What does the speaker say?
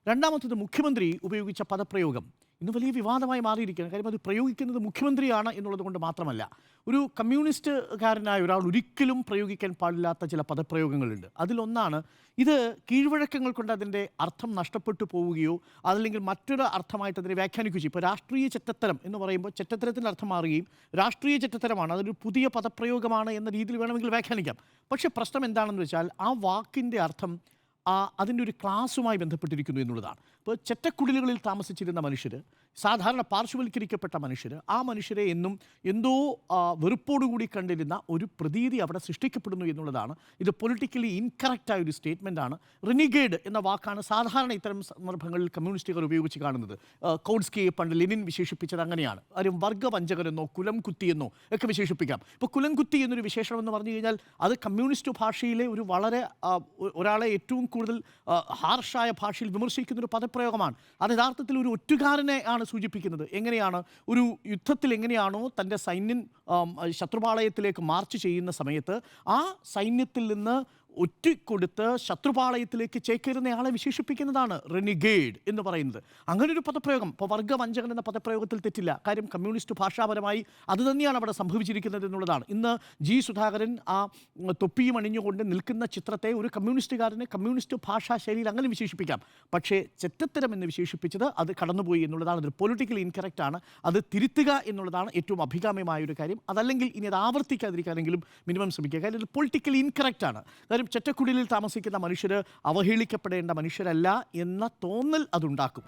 രണ്ടാമത്തേത് മുഖ്യമന്ത്രി ഉപയോഗിച്ച പദപ്രയോഗം ഇന്ന് വലിയ വിവാദമായി മാറിയിരിക്കുകയാണ്. കാര്യം അത് പ്രയോഗിക്കുന്നത് മുഖ്യമന്ത്രിയാണ് എന്നുള്ളത് കൊണ്ട് മാത്രമല്ല, ഒരു കമ്മ്യൂണിസ്റ്റുകാരനായ ഒരാൾ ഒരിക്കലും പ്രയോഗിക്കാൻ പാടില്ലാത്ത ചില പദപ്രയോഗങ്ങളുണ്ട്. അതിലൊന്നാണ് ഇത് കീഴ്വഴക്കങ്ങൾ കൊണ്ട് അതിൻ്റെ അർത്ഥം നഷ്ടപ്പെട്ടു പോവുകയോ അതല്ലെങ്കിൽ മറ്റൊരു അർത്ഥമായിട്ട് അതിനെ വ്യാഖ്യാനിക്കുകയോ ചെയ്യും. ഇപ്പോൾ രാഷ്ട്രീയ ചെറ്റത്തരം എന്ന് പറയുമ്പോൾ ചെറ്റത്തരത്തിൻ്റെ അർത്ഥം മാറുകയും രാഷ്ട്രീയ ചെറ്റത്തരമാണ്, അതൊരു പുതിയ പദപ്രയോഗമാണ് എന്ന രീതിയിൽ വേണമെങ്കിൽ വ്യാഖ്യാനിക്കാം. പക്ഷേ പ്രശ്നം എന്താണെന്ന് വെച്ചാൽ ആ വാക്കിൻ്റെ അർത്ഥം അതിൻ്റെ ഒരു ക്ലാസ്സുമായി ബന്ധപ്പെട്ടിരിക്കുന്നു എന്നുള്ളതാണ്. ഇപ്പോൾ ചെറ്റക്കുടിലുകളിൽ താമസിച്ചിരുന്ന മനുഷ്യർ, സാധാരണ പാർശ്വവൽക്കരിക്കപ്പെട്ട മനുഷ്യർ, ആ മനുഷ്യരെ എന്നും എന്തോ വെറുപ്പോടുകൂടി കണ്ടിരുന്ന ഒരു പ്രതീതി അവിടെ സൃഷ്ടിക്കപ്പെടുന്നു എന്നുള്ളതാണ്. ഇത് പൊളിറ്റിക്കലി ഇൻകറക്റ്റായ ഒരു സ്റ്റേറ്റ്മെൻറ്റാണ്. റിനിഗേഡ് എന്ന വാക്കാണ് സാധാരണ ഇത്തരം സന്ദർഭങ്ങളിൽ കമ്മ്യൂണിസ്റ്റുകാർ ഉപയോഗിച്ച് കാണുന്നത്. കൗഡ്സ്കിയെ പണ്ട് ലെനിൻ വിശേഷിപ്പിച്ചത് അങ്ങനെയാണ്. ആരും വർഗ്ഗവഞ്ചകരെന്നോ കുലം കുത്തിയെന്നോ ഒക്കെ വിശേഷിപ്പിക്കാം. ഇപ്പോൾ കുലം കുത്തി എന്നൊരു വിശേഷണം എന്ന് പറഞ്ഞു കഴിഞ്ഞാൽ അത് കമ്മ്യൂണിസ്റ്റ് ഭാഷയിലെ ഒരു വളരെ ഒരാളെ ഏറ്റവും കൂടുതൽ ഹാർഷായ ഭാഷയിൽ വിമർശിക്കുന്നൊരു പദപ്രയോഗമാണ്. അത് യഥാർത്ഥത്തിൽ ഒരു ഒറ്റുകാരനെ ആണ് സൂചിപ്പിക്കുന്നത്. എങ്ങനെയാണ് ഒരു യുദ്ധത്തിൽ എങ്ങനെയാണോ തൻ്റെ സൈന്യം ശത്രുപാളയത്തിലേക്ക് മാർച്ച് ചെയ്യുന്ന സമയത്ത് ആ സൈന്യത്തിൽ നിന്ന് ഒറ്റിക്കൊടുത്ത് ശത്രുപാളയത്തിലേക്ക് ചേക്കേറുന്നയാളെ വിശേഷിപ്പിക്കുന്നതാണ് റെനിഗേഡ് എന്ന് പറയുന്നത്. അങ്ങനെ ഒരു പദപ്രയോഗം, ഇപ്പോൾ വർഗ്ഗവഞ്ചകൻ എന്ന പദപ്രയോഗത്തിൽ തെറ്റില്ല. കാര്യം കമ്മ്യൂണിസ്റ്റ് ഭാഷാപരമായി അത് തന്നെയാണ് അവിടെ സംഭവിച്ചിരിക്കുന്നത് എന്നുള്ളതാണ്. ഇന്ന് ജി സുധാകരൻ ആ തൊപ്പിയും അണിഞ്ഞുകൊണ്ട് നിൽക്കുന്ന ചിത്രത്തെ ഒരു കമ്മ്യൂണിസ്റ്റുകാരനെ കമ്മ്യൂണിസ്റ്റ് ഭാഷാ ശൈലിയിൽ അങ്ങനെ വിശേഷിപ്പിക്കാം. പക്ഷേ ചെറ്റത്തരം എന്ന് വിശേഷിപ്പിച്ചത് അത് കടന്നുപോയി എന്നുള്ളതാണ്. അതൊരു പൊളിറ്റിക്കലി ഇൻകറക്റ്റ് ആണ്. അത് തിരുത്തുക എന്നുള്ളതാണ് ഏറ്റവും അഭികാമ്യമായ ഒരു കാര്യം. അതല്ലെങ്കിൽ ഇനി അത് ആവർത്തിക്കാതിരിക്കാനെങ്കിലും മിനിമം ശ്രമിക്കുക. കാര്യം ഇത് പൊളിറ്റിക്കലി ഇൻകറക്റ്റ് ആണ്. കാര്യം ചെറ്റക്കുടിലിൽ താമസിക്കുന്ന മനുഷ്യർ അവഹേളിക്കപ്പെടേണ്ട മനുഷ്യരല്ല എന്ന തോന്നൽ അതുണ്ടാക്കും.